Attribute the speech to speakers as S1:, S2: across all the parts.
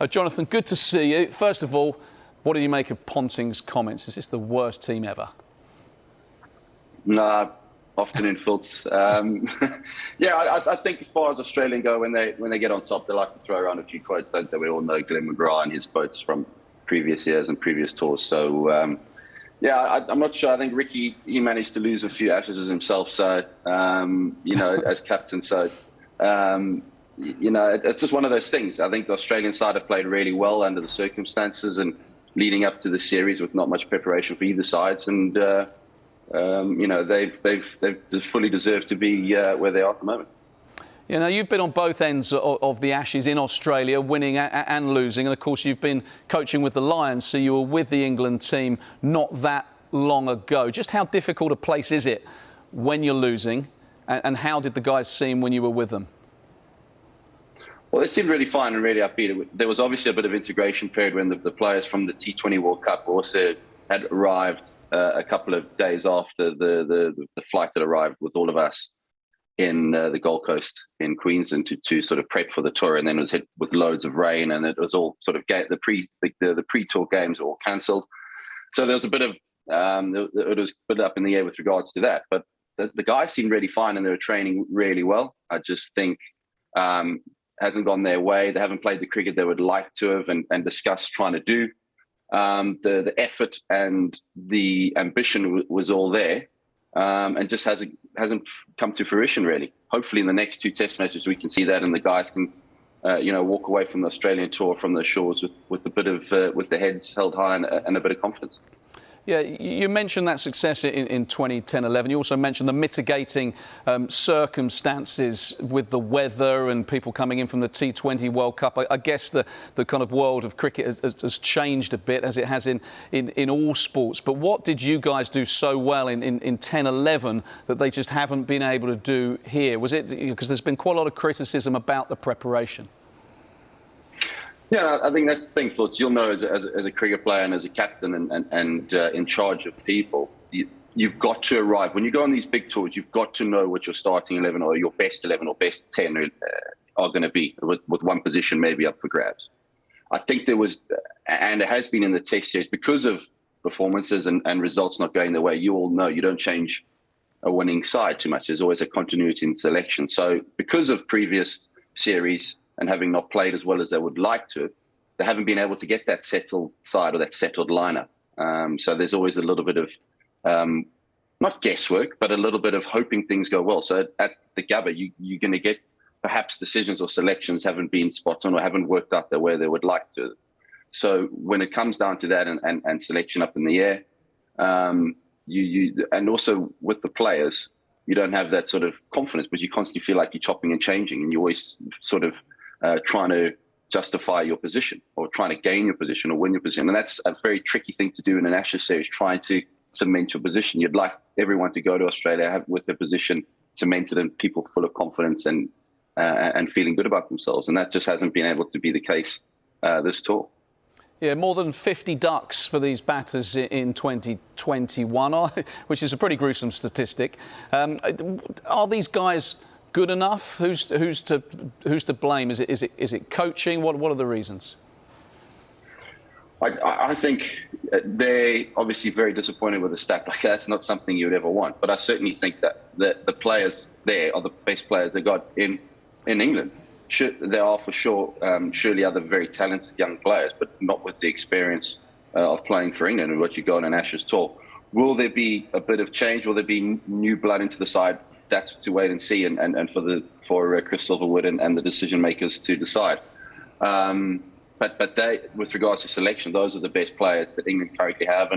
S1: Jonathan, good to see you. First of all, what do you make of Ponting's comments? Is this the worst team ever?
S2: No, afternoon, Fultz. Yeah, I think as far as Australian go, when they get on top, they like to throw around a few quotes, don't they? We all know Glenn McGrath and his quotes from previous years and previous tours. So, yeah, I'm not sure. I think Ricky, he managed to lose a few Ashes himself, so, as captain. So, it's just one of those things. I think the Australian side have played really well under the circumstances and leading up to the series with not much preparation for either sides. And, they've fully deserved to be where they are at the moment.
S1: You know, you've been on both ends of the Ashes in Australia, winning and losing. And, of course, you've been coaching with the Lions, so you were with the England team not that long ago. Just how difficult a place is it when you're losing? And how did the guys seem when you were with them?
S2: Well, they seemed really fine and really upbeat. There was obviously a bit of integration period when the players from the T20 World Cup also had arrived a couple of days after the flight that arrived with all of us in the Gold Coast in Queensland to sort of prep for the tour, and then it was hit with loads of rain, and it was all sort of the pre-tour games were all cancelled. So there was a bit of it was a bit up in the air with regards to that. But the guys seemed really fine and they were training really well. I just think hasn't gone their way. They haven't played the cricket they would like to have and discussed trying to do. The effort and the ambition was all there, and just hasn't come to fruition really. Hopefully in the next two test matches we can see that, and the guys can walk away from the Australian tour from the shores with a bit of with their heads held high and a bit of confidence.
S1: Yeah, you mentioned that success in 2010-11. You also mentioned the mitigating circumstances with the weather and people coming in from the T20 World Cup. I guess the kind of world of cricket has changed a bit, as it has in all sports. But what did you guys do so well in 10-11 that they just haven't been able to do here? Was it because there's been quite a lot of criticism about the preparation?
S2: Yeah, I think that's the thing, Fultz. You'll know as a cricket player and as a captain and in charge of people, you've got to arrive. When you go on these big tours, you've got to know what your starting 11 or your best 11 or best 10 are going to be, with one position maybe up for grabs. I think there was, and it has been in the Test series, because of performances and results not going the way, you all know you don't change a winning side too much. There's always a continuity in selection. So because of previous series, and having not played as well as they would like to, they haven't been able to get that settled side or that settled lineup. So there's always a little bit of, not guesswork, but a little bit of hoping things go well. So at the Gabba, you're going to get perhaps decisions or selections haven't been spot on or haven't worked out the way they would like to. So when it comes down to that and selection up in the air, and also with the players, you don't have that sort of confidence, but you constantly feel like you're chopping and changing, and you always sort of trying to justify your position or trying to gain your position or win your position. And that's a very tricky thing to do in an Ashes series, trying to cement your position. You'd like everyone to go to Australia with their position cemented and people full of confidence and feeling good about themselves. And that just hasn't been able to be the case this tour.
S1: Yeah, more than 50 ducks for these batters in 2021, which is a pretty gruesome statistic. Are these guys good enough? Who's to blame? Is it coaching? What are the reasons?
S2: I think they're obviously very disappointed with a stat like that. That's not something you would ever want. But I certainly think that the players there are the best players they got in England. There are for sure, surely other very talented young players, but not with the experience of playing for England and what you got on an Ashes tour. Will there be a bit of change? Will there be new blood into the side? That's to wait and see, and for Chris Silverwood and the decision makers to decide. But they, with regards to selection, those are the best players that England currently have,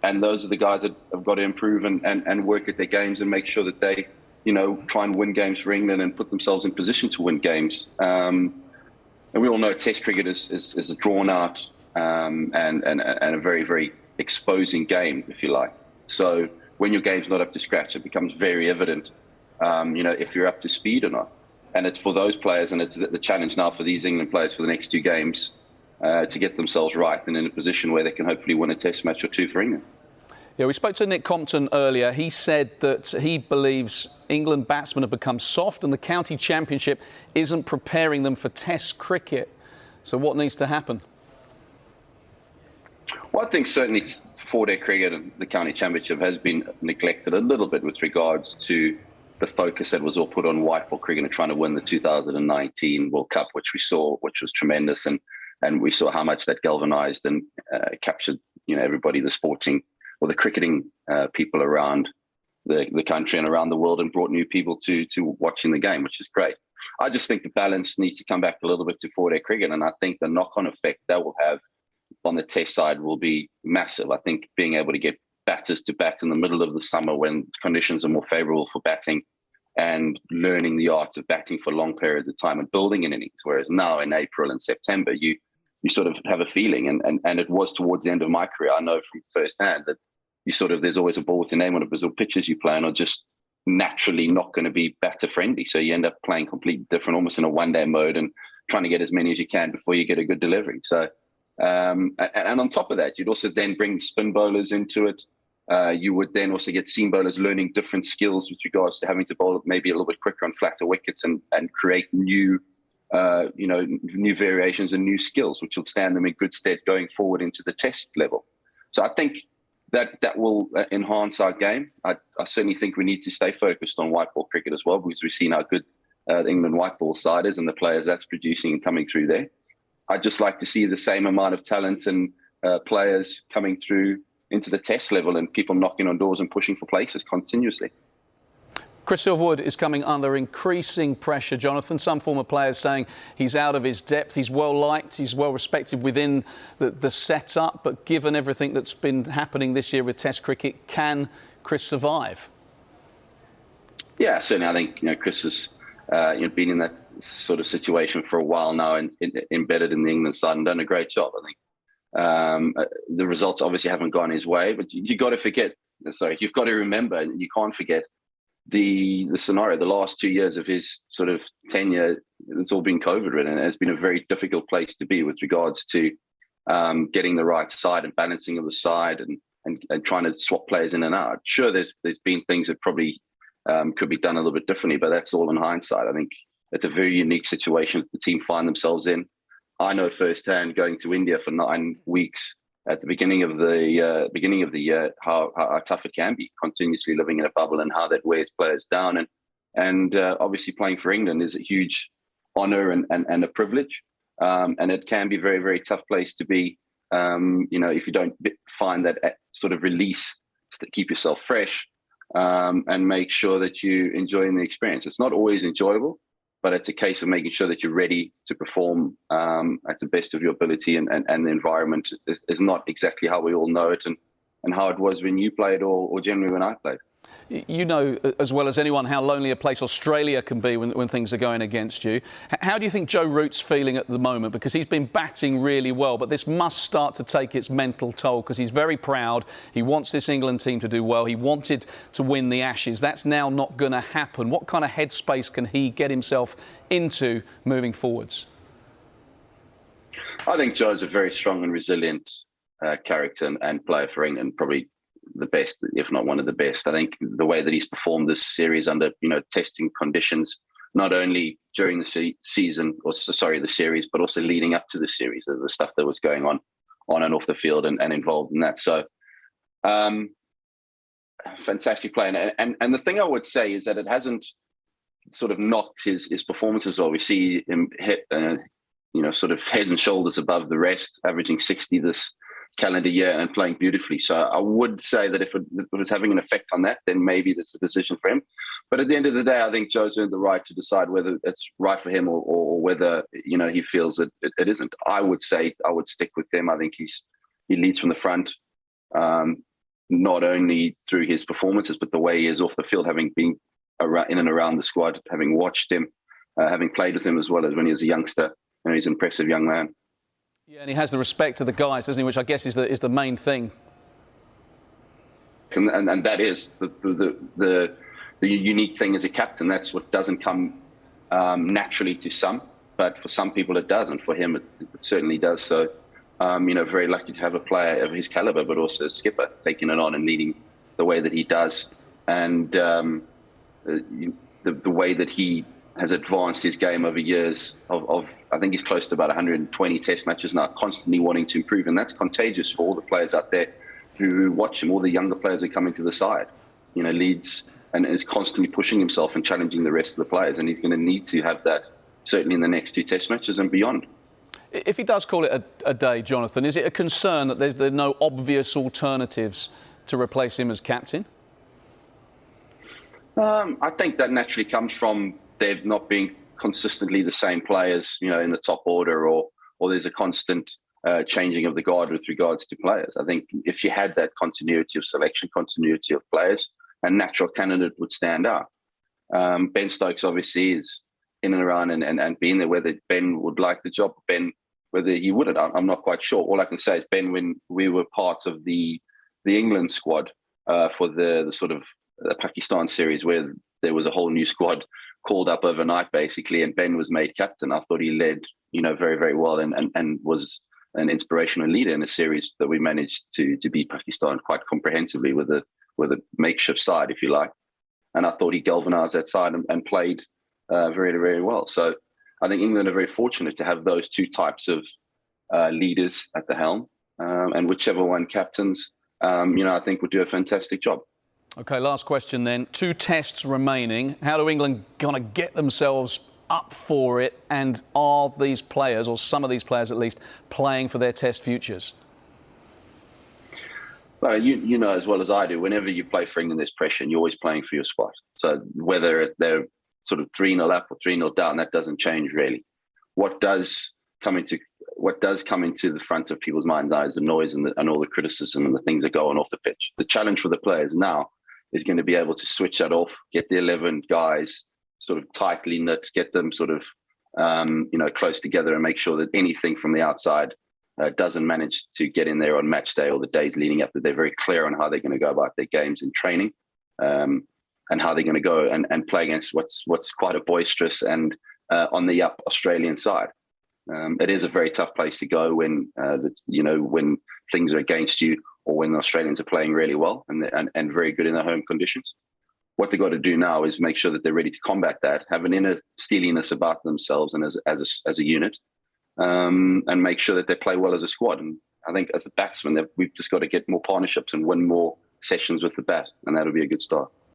S2: and those are the guys that have got to improve and work at their games and make sure that they, try and win games for England and put themselves in position to win games. And we all know Test cricket is a drawn out and a very, very exposing game, if you like. So when your game's not up to scratch, it becomes very evident, if you're up to speed or not. And it's for those players, and it's the challenge now for these England players for the next two games to get themselves right and in a position where they can hopefully win a Test match or two for England.
S1: Yeah, we spoke to Nick Compton earlier. He said that he believes England batsmen have become soft and the county championship isn't preparing them for Test cricket. So what needs to happen?
S2: Well, I think certainly 4-day cricket and the county championship has been neglected a little bit with regards to the focus that was all put on white ball cricket and trying to win the 2019 World Cup, which we saw, which was tremendous. And we saw how much that galvanized and captured, everybody, the sporting or the cricketing people around the country and around the world, and brought new people to watching the game, which is great. I just think the balance needs to come back a little bit to 4-day cricket. And I think the knock-on effect that will have on the test side will be massive. I think being able to get batters to bat in the middle of the summer when conditions are more favorable for batting, and learning the art of batting for long periods of time and building an innings. Whereas now in April and September, you sort of have a feeling, and it was towards the end of my career, I know from firsthand that there's always a ball with your name on it, because the pitches you play on are just naturally not going to be batter friendly. So you end up playing completely different, almost in a one-day mode, and trying to get as many as you can before you get a good delivery. So, and on top of that, you'd also then bring spin bowlers into it. You would then also get seam bowlers learning different skills with regards to having to bowl maybe a little bit quicker on flatter wickets, and create new variations and new skills, which will stand them in good stead going forward into the test level. So I think that will enhance our game. I certainly think we need to stay focused on white ball cricket as well, because we've seen how good the England white ball side is and the players that's producing and coming through there. I'd just like to see the same amount of talent and players coming through into the test level, and people knocking on doors and pushing for places continuously.
S1: Chris Silverwood is coming under increasing pressure, Jonathan. Some former players saying he's out of his depth. He's well liked, he's well respected within the setup, but given everything that's been happening this year with Test cricket, can Chris survive?
S2: Yeah, certainly. I think Chris has been in that sort of situation for a while now, and embedded in the England side, and done a great job. I think the results obviously haven't gone his way, but you've got to remember, and you can't forget the scenario. The last 2 years of his sort of tenure, it's all been COVID ridden, and it's been a very difficult place to be with regards to getting the right side and balancing of the side, and trying to swap players in and out. Sure, there's been things that probably could be done a little bit differently, but that's all in hindsight. I think it's a very unique situation the team find themselves in. I know firsthand, going to India for 9 weeks at the beginning of the year, how tough it can be, continuously living in a bubble, and how that wears players down. And obviously playing for England is a huge honour and a privilege. And it can be a very, very tough place to be, if you don't find that sort of release to keep yourself fresh, and make sure that you're enjoying the experience. It's not always enjoyable, but it's a case of making sure that you're ready to perform at the best of your ability, and the environment is not exactly how we all know it, and how it was when you played, or generally when I played.
S1: You know as well as anyone how lonely a place Australia can be when things are going against you. How do you think Joe Root's feeling at the moment? Because he's been batting really well, but this must start to take its mental toll, because he's very proud. He wants this England team to do well. He wanted to win the Ashes. That's now not going to happen. What kind of headspace can he get himself into moving forwards?
S2: I think Joe's a very strong and resilient character and player for England, probably the best, if not one of the best. I think the way that he's performed this series under testing conditions, not only during the season, or the series, but also leading up to the series, the stuff that was going on and off the field, and involved in that. So fantastic player. And the thing I would say is that it hasn't sort of knocked his performances. Or we see him hit sort of head and shoulders above the rest, averaging 60 this calendar year and playing beautifully. So I would say that if it was having an effect on that, then maybe that's a decision for him. But at the end of the day, I think Joe's earned the right to decide whether it's right for him, or whether he feels that it isn't. I would say I would stick with him. I think he leads from the front, not only through his performances, but the way he is off the field, having been in and around the squad, having watched him, having played with him as well as when he was a youngster. He's an impressive young man.
S1: Yeah, and he has the respect of the guys, doesn't he? Which I guess is the main thing.
S2: And that is the unique thing as a captain. That's what doesn't come naturally to some, but for some people it does, and for him it certainly does. So, very lucky to have a player of his caliber, but also a skipper taking it on and leading the way that he does, and the way that he has advanced his game over years of I think he's close to about 120 test matches now, constantly wanting to improve. And that's contagious for all the players out there who watch him, all the younger players who are coming to the side. Leads and is constantly pushing himself and challenging the rest of the players. And he's going to need to have that certainly in the next 2 test matches and beyond.
S1: If he does call it a day, Jonathan, is it a concern that there are no obvious alternatives to replace him as captain?
S2: I think that naturally comes from there not being consistently the same players, in the top order, or there's a constant changing of the guard with regards to players. I think if you had that continuity of selection, continuity of players, a natural candidate would stand out. Ben Stokes obviously is in and around and being there. Whether Ben would like the job, whether he wouldn't, I'm not quite sure. All I can say is Ben, when we were part of the England squad for the sort of the Pakistan series, where there was a whole new squad called up overnight basically, and Ben was made captain, I thought he led very, very well and was an inspirational leader in a series that we managed to beat Pakistan quite comprehensively with a makeshift side, if you like. And I thought he galvanized that side and played very, very well. So I think England are very fortunate to have those two types of leaders at the helm, and whichever one captains, I think would do a fantastic job.
S1: OK, last question then. 2 tests remaining. How do England kind of get themselves up for it? And are these players, or some of these players at least, playing for their test futures?
S2: Well, you know as well as I do, whenever you play for England, there's pressure and you're always playing for your spot. So whether they're sort of 3-0 up or 3-0 down, that doesn't change really. What does come into the front of people's minds is the noise and all the criticism and the things that go on off the pitch. The challenge for the players now is going to be able to switch that off, get the 11 guys sort of tightly knit, get them sort of close together, and make sure that anything from the outside doesn't manage to get in there on match day or the days leading up, that they're very clear on how they're going to go about their games in training, and how they're going to go and play against what's quite a boisterous and on the up Australian side. It is a very tough place to go when when things are against you, or when the Australians are playing really well and very good in their home conditions. What they've got to do now is make sure that they're ready to combat that, have an inner steeliness about themselves and as a unit, and make sure that they play well as a squad. And I think as a batsman, we've just got to get more partnerships and win more sessions with the bat, and that'll be a good start.